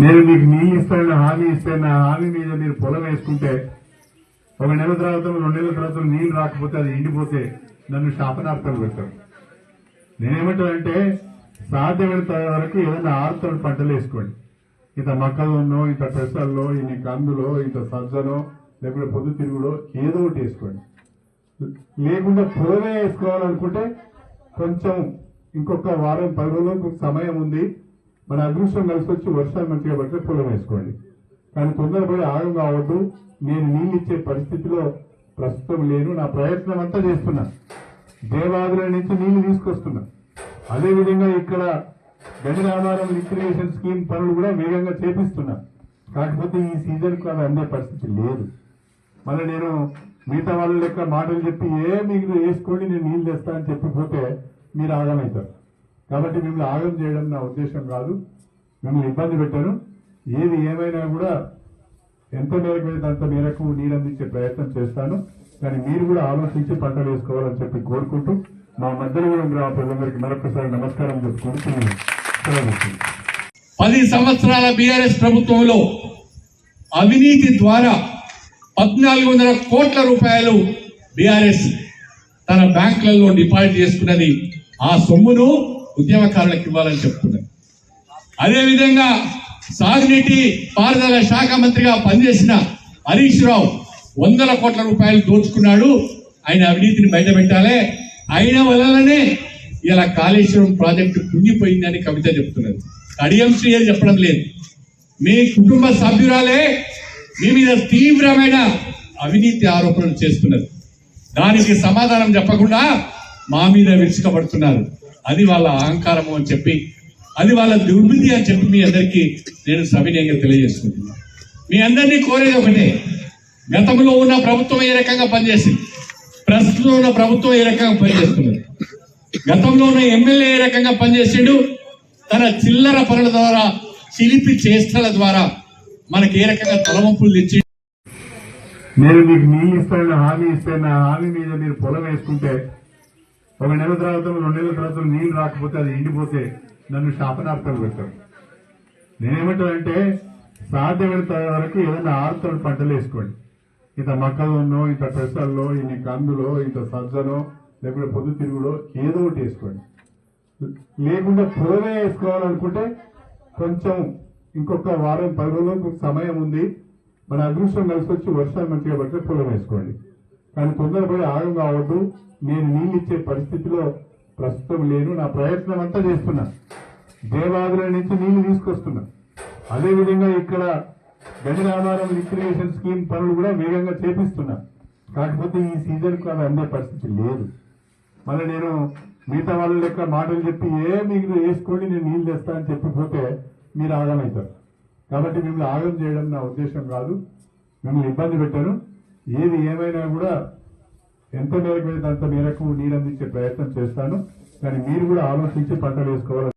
నేను మీకు నీళ్ళు ఇస్తానని హామీ ఇస్తే నా హామీ మీద మీరు పొలం వేసుకుంటే ఒక నెల తర్వాత 2 నెలల తర్వాత నీళ్లు రాకపోతే అది ఎండిపోతే నన్ను శాపనార్థాలు పెడతారు. నేనేమంటానంటే సాధ్యమైనంత వరకు ఏదైనా ఆరుతడి పంటలు వేసుకోండి. ఇంత మక్కలోనో ఇంత పెసల్లో ఇన్ని కందులో ఇంత సజ్జనో లేకపోతే పొద్దుతిరుగుడో ఏదో ఒకటి వేసుకోండి. లేకుండా పొలమే వేసుకోవాలనుకుంటే కొంచెం ఇంకొక వారం 10 రోజులకు సమయం ఉంది. మన అదృష్టం కలిసి వచ్చి వర్షాలు మంచిగా పడితే పొలం వేసుకోండి. కానీ తొందరపడి ఆగం కావద్దు. నేను నీళ్ళు ఇచ్చే పరిస్థితిలో ప్రస్తుతం లేను. నా ప్రయత్నం అంతా చేస్తున్నా. దేవాదుల నుంచి నీళ్లు తీసుకొస్తున్నా. అదేవిధంగా ఇక్కడ గడిరామారం రిక్రియేషన్ స్కీమ్ పనులు కూడా వేగంగా చేపిస్తున్నా. కాకపోతే ఈ సీజన్ కు అది అందే పరిస్థితి లేదు. మళ్ళీ నేను మిగతా వాళ్ళ లెక్క మాటలు చెప్పి మీరు వేసుకోండి నేను నీళ్లు తెస్తా అని చెప్పిపోతే మీరు ఆగమవుతారు. కాబట్టి మిమ్మల్ని ఆగం చేయడం నా ఉద్దేశం కాదు. మిమ్మల్ని ఇబ్బంది పెట్టాను. ఏది ఏమైనా కూడా ఎంత మేరకు అయితే అంత మేరకు నీరు అందించే ప్రయత్నం చేస్తాను. కానీ మీరు కూడా ఆలోచించి పంటలు వేసుకోవాలని చెప్పి కోరుకుంటూ మా మధ్యలో గ్రామ ప్రజలందరికీ మరొకసారి నమస్కారం చెప్పుకుంటూ 10 సంవత్సరాల బీఆర్ఎస్ ప్రభుత్వంలో అవినీతి ద్వారా 1400 కోట్ల రూపాయలు బీఆర్ఎస్ తన బ్యాంకులలో డిపాజిట్ చేసుకున్నది. ఆ సొమ్మును ఉద్యమకారులకు ఇవ్వాలని చెప్తున్నారు. అదేవిధంగా సాగునీటి పారుదల శాఖ మంత్రిగా పనిచేసిన హరీష్ రావు 100 కోట్ల రూపాయలు దోచుకున్నాడు. ఆయన అవినీతిని బయటపెట్టాలి. ఆయన వల్లనే ఇలా కాళేశ్వరం ప్రాజెక్టు కుంగిపోయిందని కవిత చెప్తున్నది. కడియం శ్రీయర్ చెప్పడం లేదు. మీ కుటుంబ సభ్యురాలే మీ మీద తీవ్రమైన అవినీతి ఆరోపణలు చేస్తున్నారు. దానికి సమాధానం చెప్పకుండా మా మీద విరుచుకబడుతున్నారు. అది వాళ్ళ అహంకారము అని చెప్పి, అది వాళ్ళ దుర్బుద్ధి అని చెప్పి మీ అందరికీ నేను సవినయంగా తెలియజేస్తున్నాను. మీ అందరినీ కోరేది ఒకటే, గతంలో ఉన్న ప్రభుత్వం ఏ రకంగా పనిచేసింది, ప్రస్తుతం ఉన్న ప్రభుత్వం ఏ రకంగా పనిచేస్తున్నది, గతంలో ఉన్న ఎమ్మెల్యే ఏ రకంగా పనిచేసాడు, తన చిల్లర పనుల ద్వారా చిలిపి చేష్టల ద్వారా మనకి ఏ రకంగా తలవంపులు తెచ్చి నేను మీకు నీళ్ళు ఇస్తానని హామీ ఇస్తే నా హామీ మీద మీరు పొలం వేసుకుంటే ఒక నెల తర్వాత 2 నెలల తర్వాత నీళ్లు రాకపోతే అది ఎండిపోతే నన్ను శాపనార్థాలు పెడతారు. నేనేమంటానంటే సాధ్యమైనంత వరకు ఏదైనా ఆరుతడి పంటలు వేసుకోండి. ఇంత మక్కలోనో ఇంత పెసల్లో ఇన్ని కందులో ఇంత సజ్జనో లేకపోతే పొద్దుతిరుగుడో ఏదో ఒకటి వేసుకోండి. లేకుండా పొలమే వేసుకోవాలనుకుంటే కొంచెం ఇంకొక వారం 10 రోజులకు సమయం ఉంది. మన అదృష్టం కలిసి వచ్చి వర్షాలు మంచిగా పడితే పొలం వేసుకోండి. కానీ తొందరపడి ఆగం కావద్దు. నేను నీళ్ళు ఇచ్చే పరిస్థితిలో ప్రస్తుతం లేను. నా ప్రయత్నం అంతా చేస్తున్నా. దేవాదుల నుంచి నీళ్లు తీసుకొస్తున్నా. అదేవిధంగా ఇక్కడ గడిరామారం రిక్రియేషన్ స్కీమ్ పనులు కూడా వేగంగా చేపిస్తున్నా. కాకపోతే ఈ సీజన్ కు అది అందే పరిస్థితి లేదు. మళ్ళీ నేను మిగతా వాళ్ళ లెక్క మాటలు చెప్పి మీరు వేసుకోండి నేను నీళ్లు తెస్తా అని చెప్పిపోతే మీరు ఆగమవుతారు. కాబట్టి మిమ్మల్ని ఆగం చేయడం నా ఉద్దేశం కాదు. మిమ్మల్ని ఇబ్బంది పెట్టాను. ఏది ఏమైనా కూడా ఎంత మేరకు అయితే అంత మేరకు నీరు అందించే ప్రయత్నం చేస్తాను. కానీ మీరు కూడా ఆలోచించి పంటలు వేసుకోవాలి.